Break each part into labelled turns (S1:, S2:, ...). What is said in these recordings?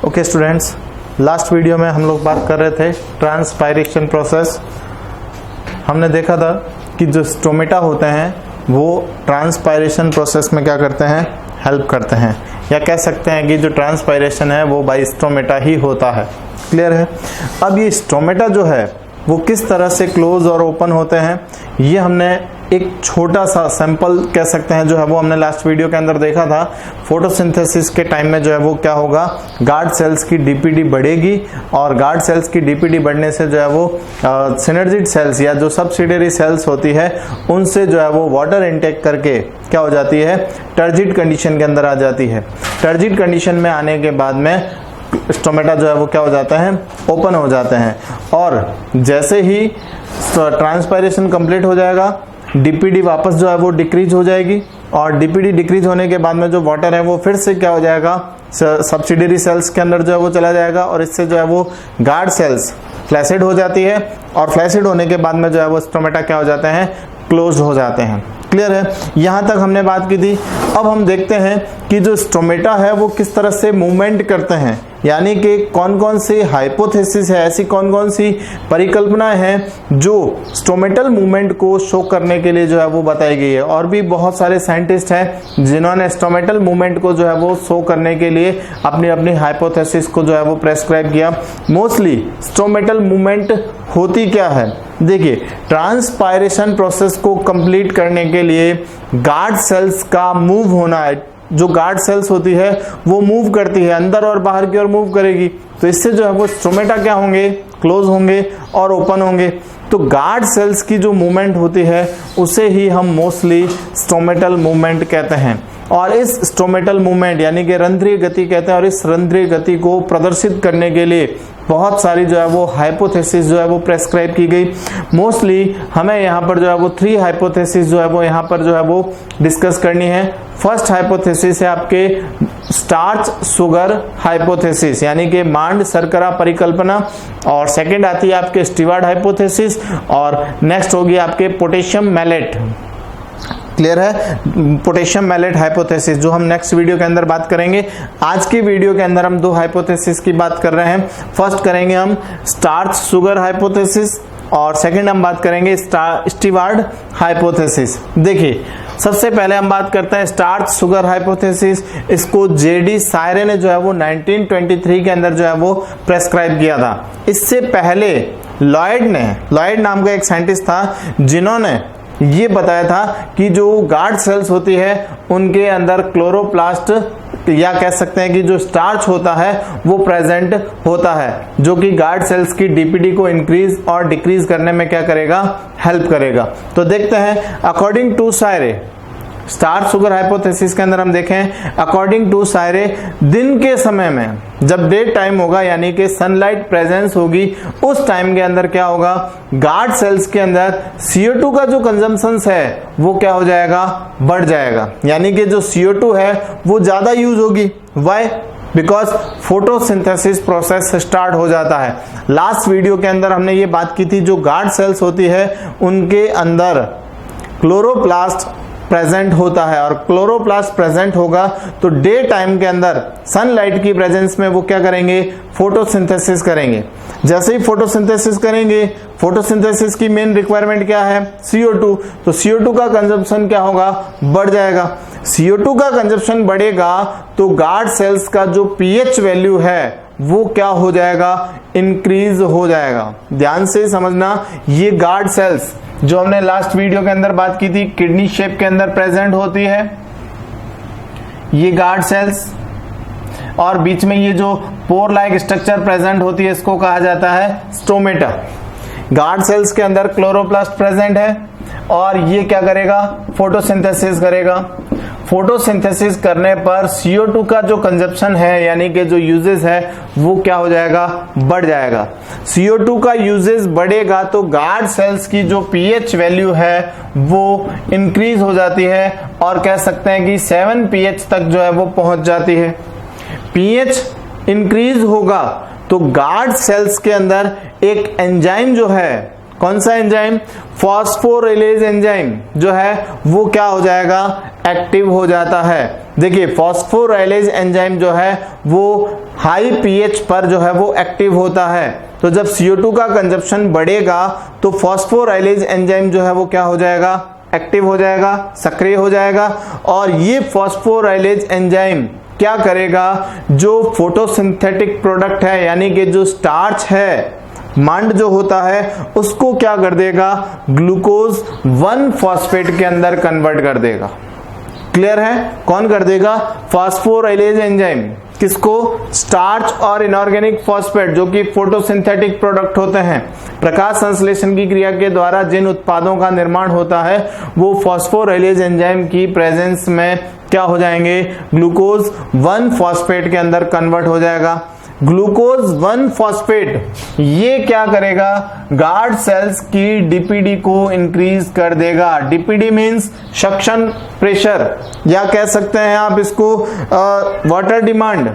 S1: Okay students, last video में हम लोग बात कर रहे थे ट्रांसपायरेशन प्रोसेस। हमने देखा था कि जो स्टोमेटा होते हैं वो ट्रांसपायरेशन प्रोसेस में क्या करते हैं, हेल्प करते हैं, या कह सकते हैं कि जो ट्रांसपायरेशन है वो बाय स्टोमेटा ही होता है। क्लियर है। अब ये स्टोमेटा जो है वो किस तरह से क्लोज और ओपन होते हैं, ये हमने एक छोटा सा सैंपल कह सकते हैं जो है वो हमने लास्ट वीडियो के अंदर देखा था। फोटोसिंथेसिस के टाइम में जो है वो क्या होगा, गार्ड सेल्स की डीपीडी बढ़ेगी और गार्ड सेल्स की डीपीडी बढ़ने से जो है वो सिनर्जिड सेल्स या जो सब्सिडियरी सेल्स होती है उनसे जो है वो वाटर इनटेक करके क्या हो जाती है, टर्जिड कंडीशन के अंदर आ जाती है। टर्जिड कंडीशन में आने के बाद में स्टोमेटा जो है वो क्या हो जाता है, ओपन हो जाते हैं। और जैसे ही ट्रांसपायरेशन कंप्लीट हो जाएगा, डीपीडी वापस जो है वो डिक्रीज हो जाएगी और डीपीडी डिक्रीज होने के बाद में जो वाटर है वो फिर से क्या हो जाएगा, सब्सिडियरी सेल्स के अंदर जो है वो चला जाएगा और इससे जो है वो गार्ड सेल्स फ्लैसिड हो जाती है और फ्लैसिड होने के बाद में जो है वो स्टोमेटा क्या हो जाते हैं, क्लोज हो जाते हैं। क्लियर है। यहां तक हमने बात की थी। अब हम देखते हैं कि जो स्टोमेटा है वो किस तरह से मूवमेंट करते हैं, यानी कि कौन कौन सी हाइपोथेसिस है, ऐसी कौन कौन सी परिकल्पनाएं हैं जो स्टोमेटल मूवमेंट को शो करने के लिए जो है वो बताई गई है। और भी बहुत सारे साइंटिस्ट हैं जिन्होंने स्टोमेटल मूवमेंट को जो है वो शो करने के लिए अपनी अपनी हाइपोथेसिस को जो है वो प्रेस्क्राइब किया। मोस्टली स्टोमेटल मूवमेंट होती क्या है, देखिए ट्रांसपायरेशन प्रोसेस को कंप्लीट करने के लिए गार्ड सेल्स का मूव होना है। जो गार्ड सेल्स होती है वो मूव करती है, अंदर और बाहर की ओर मूव करेगी, तो इससे जो है वो स्टोमेटा क्या होंगे, क्लोज होंगे और ओपन होंगे। तो गार्ड सेल्स की जो मूवमेंट होती है उसे ही हम मोस्टली स्टोमेटल मूवमेंट कहते हैं। और इस स्टोमेटल मूवमेंट यानी कि रंध्रीय गति कहते हैं, और इस रंध्रीय गति को प्रदर्शित करने के लिए बहुत सारी जो है वो हाइपोथेसिस जो है वो प्रेस्क्राइब की गई। मोस्टली हमें यहाँ पर जो है वो 3 हाइपोथेसिस जो है वो यहाँ पर जो है वो डिस्कस करनी है। फर्स्ट हाइपोथेसिस है आपके स्टार्च सुगर हाइपोथेसिस, यानी कि मांड शर्करा परिकल्पना, और सेकंड आती है आपके स्टीवार्ड हाइपोथेसिस, और नेक्स्ट होगी आपके पोटेशियम मैलेट। क्लियर है। पोटेशियम मैलेट हाइपोथेसिस जो हम नेक्स्ट वीडियो के अंदर बात करेंगे। आज की वीडियो के अंदर हम 2 हाइपोथेसिस की बात कर रहे हैं। फर्स्ट करेंगे हम स्टार्च सुगर हाइपोथेसिस और सेकंड हम बात करेंगे स्टीवार्ड हाइपोथेसिस। देखिए सबसे पहले हम बात करते हैं स्टार्च सुगर हाइपोथेसिस। इसको जेडी सायरे ने जो है वो 1923 के अंदर जो है वो प्रेस्क्राइब किया था। इससे पहले लॉयड नाम का एक साइंटिस्ट था जिन्होंने ये बताया था कि जो गार्ड सेल्स होती है उनके अंदर क्लोरोप्लास्ट या कह सकते हैं कि जो स्टार्च होता है वो प्रेजेंट होता है, जो कि गार्ड सेल्स की डीपीडी को इंक्रीज और डिक्रीज करने में क्या करेगा, हेल्प करेगा। तो देखते हैं according to Sayre starch sugar hypothesis के अंदर हम देखें, अकॉर्डिंग टू सायरे दिन के समय में जब डे टाइम होगा यानी कि सनलाइट प्रेजेंस होगी, उस टाइम के अंदर क्या होगा, गार्ड सेल्स के अंदर CO2 का जो कंजम्पशन है वो क्या हो जाएगा, बढ़ जाएगा। यानी कि जो CO2 है वो ज्यादा यूज होगी। Why? Because photosynthesis process start हो जाता है। लास्ट वीडियो के अंदर हमने ये बात की थी, जो गार्ड सेल्स होती है उनके अंदर क्लोरोप्लास्ट प्रेजेंट होता है, और क्लोरोप्लास्ट प्रेजेंट होगा तो डे टाइम के अंदर सनलाइट की प्रेजेंस में वो क्या करेंगे, फोटोसिंथेसिस करेंगे। जैसे ही फोटोसिंथेसिस करेंगे, फोटोसिंथेसिस की मेन रिक्वायरमेंट क्या है, CO2, तो CO2 का कंजम्पशन क्या होगा, बढ़ जाएगा। CO2 का कंजम्पशन बढ़ेगा तो गार्ड सेल्स का जो pH वैल्यू है वो क्या हो जाएगा, इंक्रीज हो जाएगा। ध्यान से समझना, ये गार्ड सेल्स जो हमने लास्ट वीडियो के अंदर बात की थी किडनी शेप के अंदर प्रेजेंट होती है, ये गार्ड सेल्स, और बीच में ये जो पोर लाइक स्ट्रक्चर प्रेजेंट होती है इसको कहा जाता है स्टोमेटा। गार्ड सेल्स के अंदर क्लोरोप्लास्ट प्रेजेंट है और ये क्या करेगा, फोटोसिंथेसिस करेगा। फोटोसिंथेसिस करने पर CO2 का जो कंजप्शन है यानी कि जो यूजेस है वो क्या हो जाएगा, बढ़ जाएगा। CO2 का यूजेस बढ़ेगा तो गार्ड सेल्स की जो pH वैल्यू है वो इंक्रीज हो जाती है और कह सकते हैं कि 7 pH तक जो है वो पहुंच जाती है। pH इंक्रीज होगा तो गार्ड सेल्स के अंदर एक एंजाइम जो है कौन सा एंजाइम? फॉस्फोराइलेज एंजाइम जो है वो क्या हो जाएगा? एक्टिव हो जाता है। देखिए फॉस्फोराइलेज एंजाइम जो है वो हाई पीएच पर जो है वो एक्टिव होता है। तो जब CO2 का कंजप्शन बढ़ेगा तो फॉस्फोराइलेज एंजाइम जो है वो क्या हो जाएगा? एक्टिव हो जाएगा, सक्रिय हो जाएगा। और ये फॉस्फोराइलेज एंजाइम क्या करेगा? जो फोटोसिंथेटिक प्रोडक्ट है यानी कि जो स्टार्च है, मांड जो होता है, उसको क्या कर देगा? ग्लूकोज 1 फॉस्फेट के अंदर कन्वर्ट कर देगा। क्लियर है? कौन कर देगा? Phosphorylase enzyme. किसको? स्टार्च और इनऑर्गेनिक फॉस्फेट जो कि फोटोसिंथेटिक प्रोडक्ट होते हैं। प्रकाश संश्लेषण की क्रिया के द्वारा जिन उत्पादों का निर्माण होता है वो फॉस्फोराइलेज एंजाइम की प्रेजेंस में क्या हो जाएंगे? ग्लूकोज 1 फॉस्फेट के अंदर कन्वर्ट हो जाएगा। ग्लूकोज 1 फॉस्फेट ये क्या करेगा? गार्ड सेल्स की डीपीडी को इंक्रीज कर देगा। डीपीडी मींस सक्शन प्रेशर, या कह सकते हैं आप इसको वाटर डिमांड,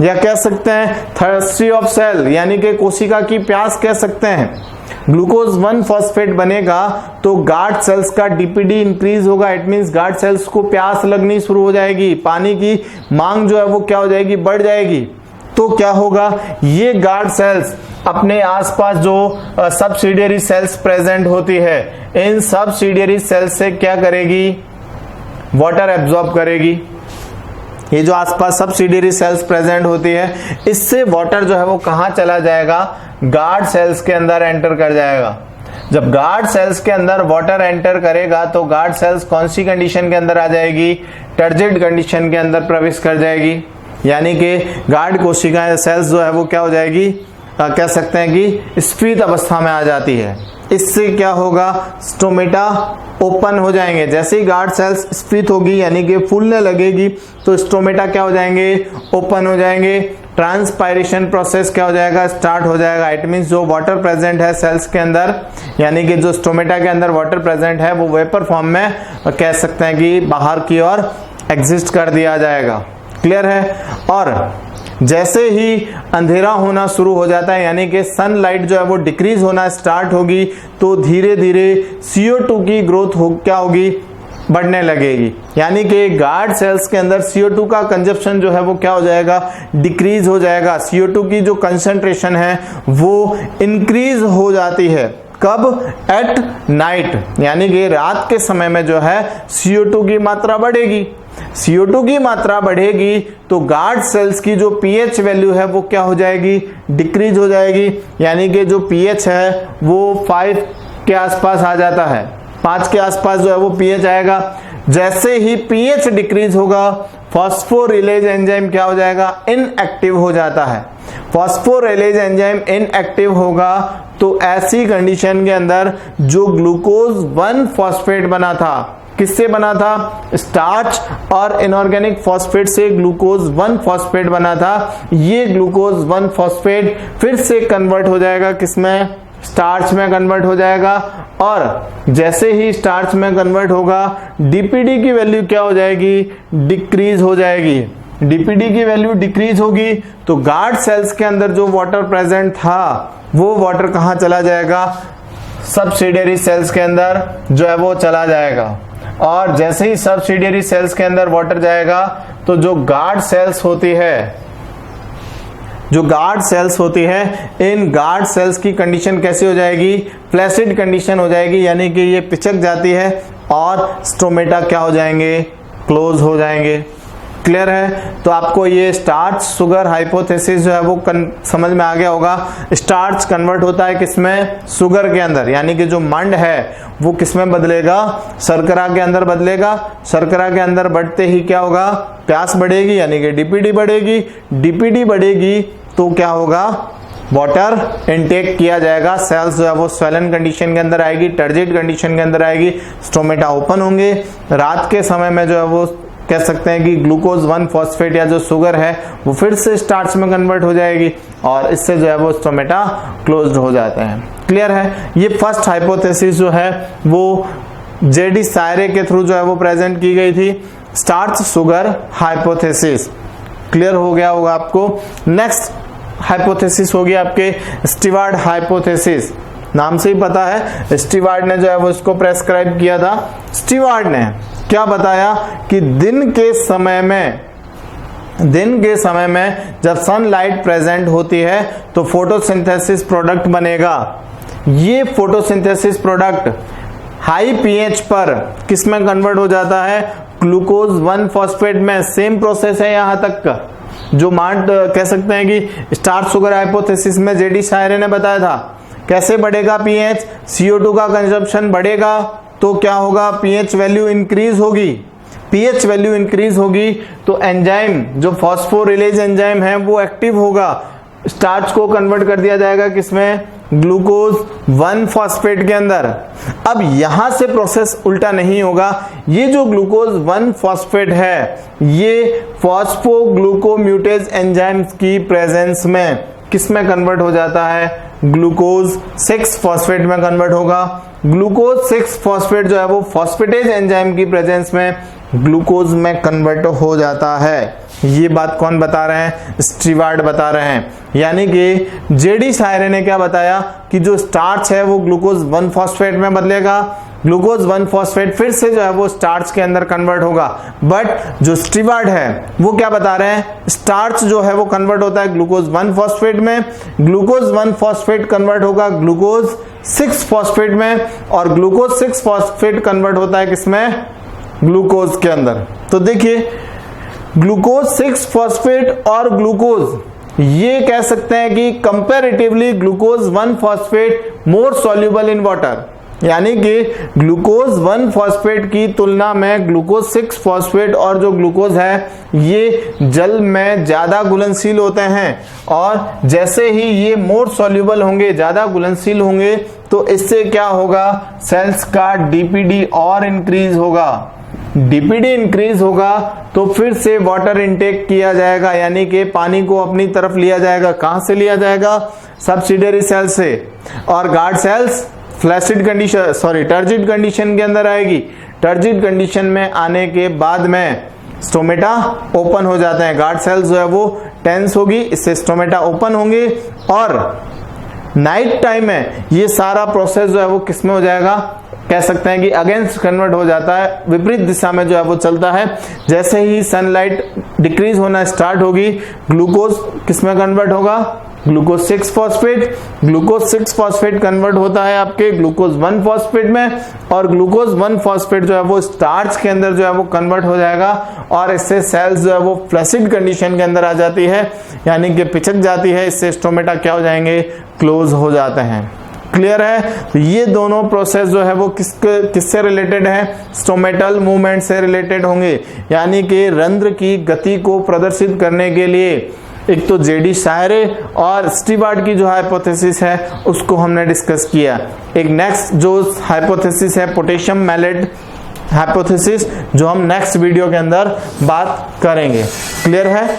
S1: या कह सकते हैं थर्स्टी ऑफ सेल यानी कि कोशिका की प्यास कह सकते हैं। ग्लूकोज 1 फॉस्फेट बनेगा तो गार्ड सेल्स का डीपीडी इंक्रीज होगा। इट मींस गार्ड सेल्स को प्यास लगनी शुरू हो जाएगी, पानी की मांग जो है वो क्या हो जाएगी? बढ़ जाएगी। तो क्या होगा? ये गार्ड सेल्स अपने आसपास जो सब्सिडियरी सेल्स प्रेजेंट होती है, इन सब्सिडियरी सेल्स से क्या करेगी? वाटर एब्जॉर्ब करेगी। ये जो आसपास सब्सिडियरी सेल्स प्रेजेंट होती है, इससे वाटर जो है वो कहां चला जाएगा? गार्ड सेल्स के अंदर एंटर कर जाएगा। जब गार्ड सेल्स के अंदर वाटर एंटर करेगा तो गार्ड सेल्स कौन सी कंडीशन के अंदर आ जाएगी? टर्जिड कंडीशन के अंदर प्रवेश कर जाएगी। यानी कि गार्ड कोशिकाएं सेल्स जो है वो क्या हो जाएगी? कह सकते हैं कि स्फीत अवस्था में आ जाती है। इससे क्या होगा? स्टोमेटा ओपन हो जाएंगे। जैसे ही गार्ड सेल्स स्फीत होगी यानी कि फूलने लगेगी तो स्टोमेटा क्या हो जाएंगे? ओपन हो जाएंगे। ट्रांसपायरेशन प्रोसेस क्या हो जाएगा? स्टार्ट हो जाएगा। इट मींस जो वाटर प्रेजेंट है सेल्स के अंदर यानी कि जो स्टोमेटा के अंदर वाटर प्रेजेंट है वो वेपर फॉर्म में कह सकते हैं कि बाहर की ओर एग्जिस्ट कर दिया जाएगा। क्लियर है? और जैसे ही अंधेरा होना शुरू हो जाता है यानी कि सनलाइट जो है वो डिक्रीज होना स्टार्ट होगी तो धीरे धीरे CO2 की ग्रोथ क्या होगी? बढ़ने लगेगी। यानी कि गार्ड सेल्स के अंदर CO2 का कंजप्शन जो है वो क्या हो जाएगा? डिक्रीज हो जाएगा। CO2 की जो कंसंट्रेशन है वो इंक्रीज हो जाती है। कब? एट नाइट, यानी कि रात के समय में जो है CO2 की मात्रा बढ़ेगी। CO2 की मात्रा बढ़ेगी तो गार्ड सेल्स की जो pH वैल्यू है वो क्या हो जाएगी? डिक्रीज हो जाएगी। यानी कि जो pH है वो 5 के आसपास आ जाता है। 5 के आसपास जो है वो pH आएगा। जैसे ही pH डिक्रीज होगा फॉस्फोराइलेज एंजाइम क्या हो जाएगा? इनएक्टिव हो जाता है। फॉस्फोराइलेज एंजाइम इनएक्टिव होगा तो ऐसी कंडीशन के अंदर जो ग्लूकोज 1 फॉस्फेट बना था, किससे बना था? स्टार्च और इनऑर्गेनिक फॉस्फेट से ग्लूकोज 1 फॉस्फेट बना था। ये ग्लूकोज 1 फॉस्फेट फिर से कन्वर्ट हो जाएगा किसमें? स्टार्च में कन्वर्ट हो जाएगा। और जैसे ही स्टार्च में कन्वर्ट होगा डीपीडी की वैल्यू क्या हो जाएगी? डिक्रीज हो जाएगी। डीपीडी की वैल्यू डिक्रीज होगी तो गार्ड सेल्स के अंदर जो वाटर प्रेजेंट था वो वाटर कहां चला जाएगा? सब्सिडियरी सेल्स के अंदर जो है वो चला जाएगा। और जैसे ही सब्सिडियरी सेल्स के अंदर वाटर जाएगा तो जो गार्ड सेल्स होती है, इन गार्ड सेल्स की कंडीशन कैसी हो जाएगी? फ्लैसिड कंडीशन हो जाएगी। यानी कि ये पिचक जाती है और स्टोमेटा क्या हो जाएंगे? क्लोज हो जाएंगे। क्लियर है? तो आपको ये स्टार्च शुगर हाइपोथेसिस जो है वो समझ में आ गया होगा। स्टार्च कन्वर्ट होता है किसमें? शुगर के अंदर। यानी कि जो मंड है वो किसमें बदलेगा? शर्करा के अंदर बदलेगा। शर्करा के अंदर बढ़ते ही क्या होगा? प्यास बढ़ेगी यानी कि डीपीडी बढ़ेगी। डीपीडी बढ़ेगी तो क्या होगा? वाटर इनटेक किया जाएगा। सेल्स जो है वो स्वेलन कंडीशन के अंदर आएगी, टर्जिड कंडीशन के अंदर आएगी, स्टोमेटा ओपन होंगे। रात के समय में जो है वो कह सकते हैं कि ग्लूकोज 1 फॉस्फेट या जो शुगर है वो फिर से स्टार्च में कन्वर्ट हो जाएगी और इससे जो है वो स्टोमेटा क्लोज्ड हो जाते हैं। क्लियर है? ये फर्स्ट हाइपोथेसिस जो है वो जेडी सायरे के थ्रू जो है वो प्रेजेंट की गई थी, स्टार्च शुगर हाइपोथेसिस। क्लियर हो गया होगा आपको। नेक्स्ट हाइपोथेसिस होगी आपके स्टीवार्ड हाइपोथेसिस। नाम से ही पता है, स्टीवार्ड ने जो है वो इसको प्रेस्क्राइब किया था। स्टीवार्ड ने क्या बताया कि दिन के समय में जब सनलाइट प्रेजेंट होती है तो फोटोसिंथेसिस प्रोडक्ट बनेगा। ये फोटोसिंथेसिस प्रोडक्ट हाई पीएच पर किस में कन्वर्ट हो जाता है, ग्लूकोज 1 फॉस्फेट में। सेम प्रोसेस है यहां तक का जो कह सकते हैं कि स्टार्च शुगर हाइपोथेसिस में जेडी शायरे ने बताया था। कैसे बढ़ेगा पीएच, CO2 का कंजप्शन बढ़ेगा तो क्या होगा, पीएच वैल्यू इंक्रीज होगी। पीएच वैल्यू इंक्रीज होगी तो एंजाइम जो फॉस्फोरिलेज एंजाइम है वो एक्टिव होगा, स्टार्च को कन्वर्ट कर दिया जाएगा किसमें, ग्लूकोज 1 फॉस्फेट के अंदर। अब यहां से प्रोसेस उल्टा नहीं होगा, ये जो ग्लूकोज 1 फॉस्फेट है ये फॉस्फोग्लूकोम्यूटेज एंजाइम्स की प्रेजेंस में किस में कन्वर्ट हो जाता है, ग्लूकोज 6 फॉस्फेट में कन्वर्ट होगा। ग्लूकोज 6 फॉस्फेट जो है वो फॉस्फेटेज एंजाइम की प्रेजेंस में ग्लूकोज में कन्वर्ट हो जाता है। ये बात कौन बता रहे हैं, स्टीवार्ड बता रहे हैं। यानी कि जेडी शायरे ने क्या बताया कि जो स्टार्च है वो ग्लूकोज 1 फॉस्फेट में बदलेगा, ग्लूकोज 1 फॉस्फेट फिर से जो है वो स्टार्च के अंदर कन्वर्ट होगा। बट जो स्टीवार्ड है वो क्या बता रहे हैं, स्टार्च जो है वो कन्वर्ट होता है ग्लूकोज 1 फॉस्फेट में, ग्लूकोज 1 फॉस्फेट कन्वर्ट होगा ग्लूकोज 6 फॉस्फेट में, और ग्लूकोज 6 फॉस्फेट कन्वर्ट होता है किसमें, ग्लूकोज के अंदर। तो देखिए ग्लूकोज 6 फॉस्फेट और ग्लूकोज, ये कह सकते हैं कि comparatively glucose 1 phosphate more soluble in water. यानी कि ग्लूकोज 1 फॉस्फेट की तुलना में ग्लूकोज 6 फॉस्फेट और जो ग्लूकोज है ये जल में ज्यादा घुलनशील होते हैं, और जैसे ही ये मोर सॉल्युबल होंगे, ज्यादा घुलनशील होंगे, तो इससे क्या होगा, सेल्स का डीपीडी और इंक्रीज होगा। डीपीडी इंक्रीज होगा तो फिर से वाटर इनटेक किया जाएगा, यानी कि पानी को अपनी तरफ लिया जाएगा। कहां से लिया जाएगा, सब्सिडियरी सेल से, और guard cells flaccid condition turgid condition के अंदर आएगी। टर्जिड कंडीशन में आने के बाद में स्टोमेटा ओपन हो जाते हैं, गार्ड सेल्स जो है वो टेंस होगी, इससे स्टोमेटा ओपन होंगे, और नाइट टाइम में ये सारा प्रोसेस जो है वो किसमें हो जाएगा, कह सकते हैं कि अगेंस्ट कन्वर्ट हो जाता है, विपरीत दिशा में जो है वो चलता है। जैसे ही सनलाइट डिक्रीज होना स्टार्ट होगी, ग्लूकोज किसमें कन्वर्ट होगा, glucose 6 phosphate. Glucose 6 phosphate convert होता है आपके ग्लूकोज 1 फॉस्फेट में, और ग्लूकोज 1 फॉस्फेट जो है वो स्टार्च के अंदर जो है वो कन्वर्ट हो जाएगा, और इससे सेल्स जो है वो फ्लैसिड कंडीशन के अंदर आ जाती है, यानी कि पिचक जाती है। इससे स्टोमेटा क्या हो जाएंगे, क्लोज हो जाते हैं। क्लियर है। तो ये दोनों प्रोसेस जो है वो किससे रिलेटेड है, स्टोमेटल मूवमेंट से रिलेटेड होंगे। यानी कि रंध्र की गति को प्रदर्शित करने के लिए एक तो जेडी शायरे और स्टीवार्ड की जो हाइपोथेसिस है उसको हमने डिस्कस किया। एक नेक्स्ट जो हाइपोथेसिस है पोटेशियम मैलेट हाइपोथेसिस, जो हम नेक्स्ट वीडियो के अंदर बात करेंगे। क्लियर है।